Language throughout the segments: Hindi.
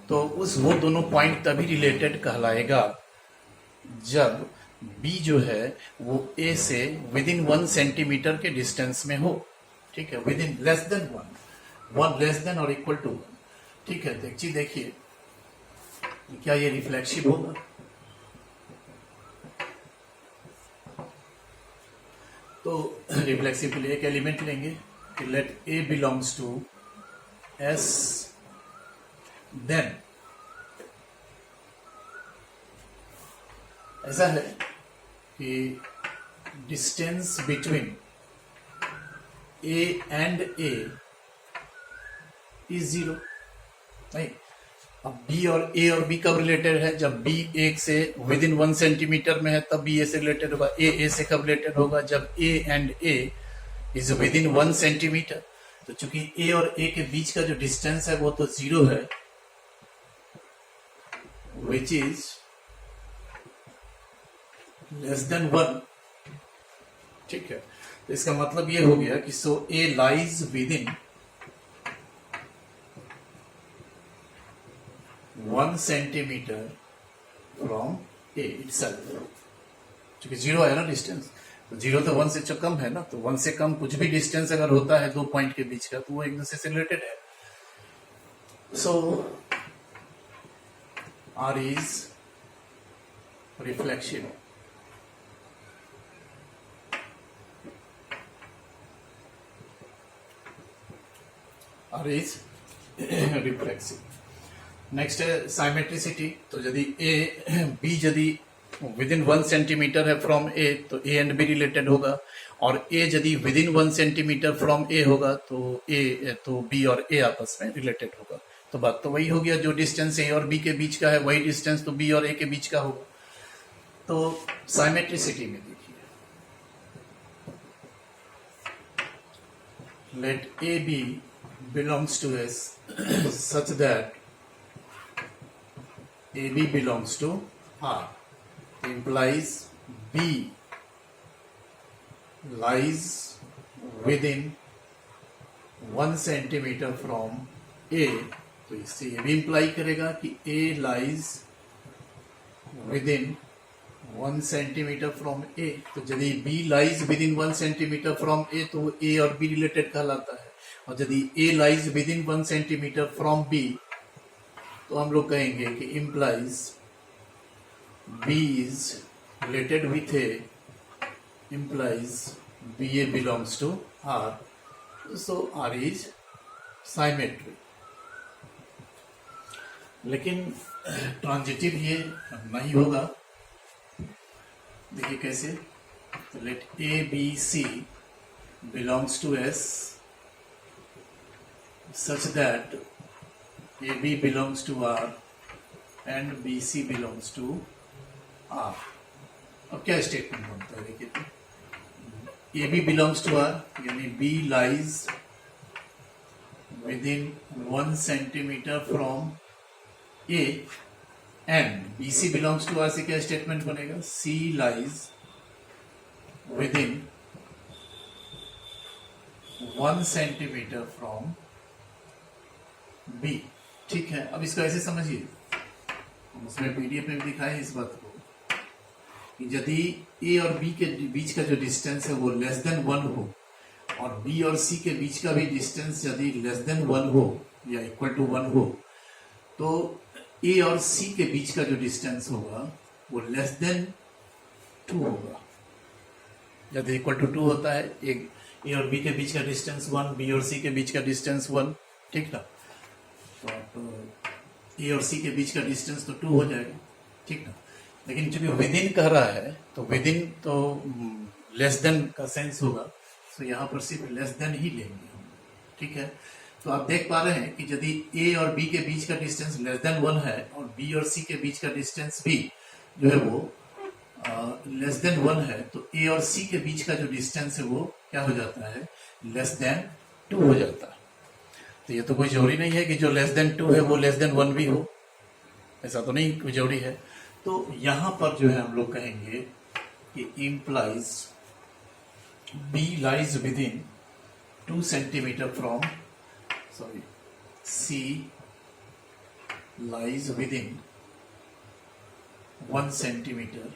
तो उस वो दोनों पॉइंट तभी रिलेटेड कहलाएगा जब बी जो है वो ए से विद इन 1 सेंटीमीटर के डिस्टेंस में हो। ठीक है, with in less than one less than और इक्वल टू 1। ठीक है, तो एक चीज देखिए, क्या ये रिफ्लेक्सिव होगा? तो रिफ्लेक्सिव के लिए एक एलिमेंट लेंगे कि let A belongs to S, then ऐसा है कि distance between A and A is 0। नहीं, अब बी और ए और बी कब रिलेटेड है? जब बी एक से विद इन 1 सेंटीमीटर में है तब बी ए से रिलेटेड होगा। ए से कब रिलेटेड होगा? जब ए and A is with in 1 centimetre. तो चूंकि ए और ए के बीच का जो डिस्टेंस है वो तो 0 है, विच इज लेस देन 1। ठीक है, तो इसका मतलब ये हो गया कि so A lies within 1 centimetre from A itself. क्योंकि 0 है ना डिस्टेंस, तो 0 तो 1 से कम है ना, तो 1 से कम कुछ भी डिस्टेंस अगर होता है दो पॉइंट के बीच का तो वो एक दूसरे से रिलेटेड है। So R is reflection. R is reflexive. Next है साइमेट्रिसिटी। तो यदि ए बी यदि विद इन 1 सेंटीमीटर है फ्रॉम ए तो ए एंड बी रिलेटेड होगा, और ए यदि within 1 centimetre from A होगा तो बी और ए आपस में रिलेटेड होगा। तो बात तो वही हो गया, जो डिस्टेंस ए और बी के बीच का है वही डिस्टेंस तो बी और ए के बीच का होगा। तो साइमेट्रिसिटी में देखिए, let A B belongs to S such that AB belongs to R, implies B lies within 1 centimetre from A। तो इससे ये भी इंप्लाई करेगा कि A lies within 1 centimetre from A। तो यदि B lies within 1 centimetre from A तो वो A और B रिलेटेड कहलाता है, और यदि A lies within 1 centimetre from B तो हम लोग कहेंगे कि implies B is related with A, implies BA belongs to R, so R is symmetry। लेकिन ट्रांजिटिव ये नहीं होगा। देखिए कैसे, तो late A B C belongs to S such that AB belongs to R and BC belongs to R। अब क्या स्टेटमेंट बनता है देखिए, तो AB belongs to R यानी B lies within 1 centimetre from A, and BC belongs to R से क्या स्टेटमेंट बनेगा? C lies within 1 centimetre from B। ठीक है, अब इसको ऐसे समझिए, उसमें पीडीएफ में भी दिखाया है इस बात को कि यदि ए और बी के बीच का जो डिस्टेंस है वो लेस देन 1 हो, और बी और सी के बीच का भी डिस्टेंस यदि लेस देन 1 हो या इक्वल टू 1 हो, तो ए और सी के बीच का जो डिस्टेंस होगा वो लेस देन 2 होगा। यदि इक्वल टू 2 होता है, ए और बी के बीच का डिस्टेंस 1, बी और सी के बीच का डिस्टेंस 1। ठीक ना, तो ए और सी के बीच का डिस्टेंस तो 2 हो जाएगा। ठीक ना, लेकिन चूंकि विद इन कह रहा है तो विद इन तो लेस देन का सेंस होगा, तो यहाँ पर सिर्फ लेस देन ही लेंगे हम। ठीक है, तो आप देख पा रहे हैं कि यदि ए और बी के बीच का डिस्टेंस लेस देन 1 है और बी और सी के बीच का डिस्टेंस भी जो है वो लेस देन 1 है, तो ए और सी के बीच का जो डिस्टेंस है वो क्या हो जाता है? लेस देन 2 हो जाता है। तो ये तो कोई जरूरी नहीं है कि जो लेस देन 2 है वो लेस देन 1 भी हो, ऐसा तो नहीं कोई जरूरी है। तो यहां पर जो है हम लोग कहेंगे कि implies B lies within 2 centimetre from C lies within 1 centimeter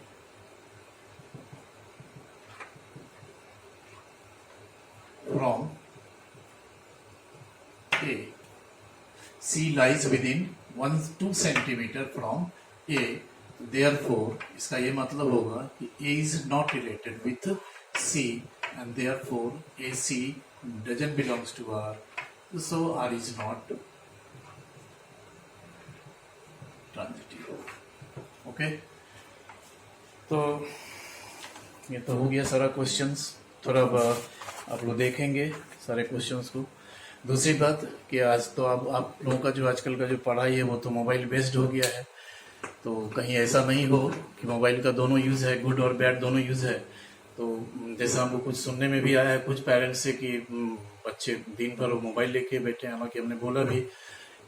from A. C lies within 2 centimeter from A. Therefore, इसका ये मतलब होगा कि A is not related with C and therefore AC doesn't belongs to R. So R is not transitive. Okay? तो ये तो हो गया सारा क्वेश्चंस। थोड़ा आप लोग देखेंगे सारे क्वेश्चंस को। दूसरी बात कि आज तो आप लोगों का जो आजकल का जो पढ़ाई है वो तो मोबाइल बेस्ड हो गया है, तो कहीं ऐसा नहीं हो कि मोबाइल का दोनों यूज़ है, गुड और बैड दोनों यूज़ है। तो जैसा हमको कुछ सुनने में भी आया है कुछ पेरेंट्स से कि बच्चे दिन भर वो मोबाइल लेके बैठे हैं। हालांकि हमने बोला भी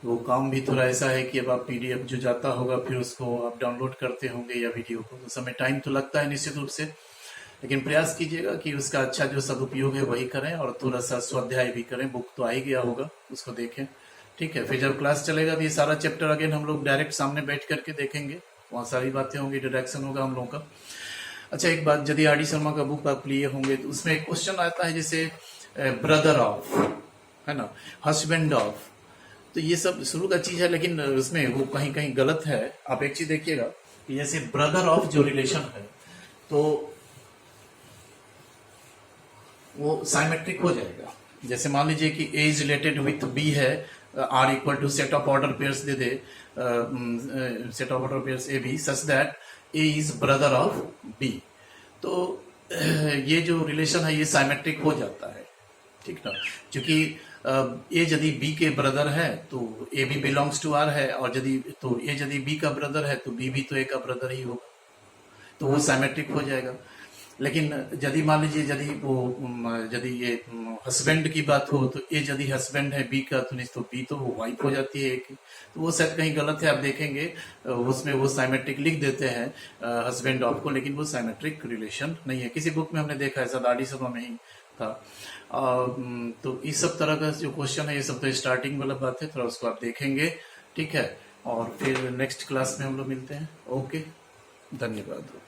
वो काम भी थोड़ा ऐसा है कि अब आप पीडीएफ जो जाता होगा फिर उसको आप डाउनलोड करते होंगे या वीडियो को, तो समय टाइम तो लगता है निश्चित रूप से, लेकिन प्रयास कीजिएगा कि उसका अच्छा जो सदुपयोग है वही करें और थोड़ा सा स्वाध्याय भी करें। बुक तो आ ही गया होगा, उसको देखें, ठीक है। फिर जब क्लास चलेगा तो ये सारा चैप्टर अगेन हम लोग डायरेक्ट सामने बैठ करके देखेंगे, वहाँ सारी बातें होंगी, इंट्रोडक्शन होगा हम लोगों का। अच्छा, एक बात, यदि आर डी शर्मा का बुक आप लिए होंगे तो उसमें एक क्वेश्चन आता है जैसे ब्रदर ऑफ, है ना, हस्बैंड ऑफ, तो ये सब शुरू का चीज है लेकिन उसमें वो कहीं कहीं गलत है। आप एक चीज देखिएगा कि जैसे ब्रदर ऑफ जो रिलेशन है तो वो साइमेट्रिक हो जाएगा। जैसे मान लीजिए कि A is related with B है, R equal to set of order pairs दे दे, set of order pairs A B such that A is brother of B, तो ये जो रिलेशन है ये साइमेट्रिक हो जाता है, ठीक ना। क्योंकि ए यदि बी के ब्रदर है तो A B belongs to R है, और यदि तो ए यदि बी का ब्रदर है तो बी भी तो ए का ब्रदर ही होगा, तो वो साइमेट्रिक हो जाएगा। लेकिन यदि मान लीजिए यदि ये हस्बैंड की बात हो तो ए यदि हस्बैंड है बी का तो नहीं तो बी तो वाइफ हो जाती है एक, तो वो शायद कहीं गलत है। आप देखेंगे उसमें वो साइमेट्रिक लिख देते हैं हस्बैंड ऑफ को, लेकिन वो साइमेट्रिक रिलेशन नहीं है। किसी बुक में हमने देखा है, शायद आरडी शर्मा में ही था। तो इस सब तरह का जो क्वेश्चन है ये सब तो स्टार्टिंग वाला बात है, थोड़ा उसको आप देखेंगे, ठीक है। और फिर नेक्स्ट क्लास में हम लोग मिलते हैं। ओके, धन्यवाद।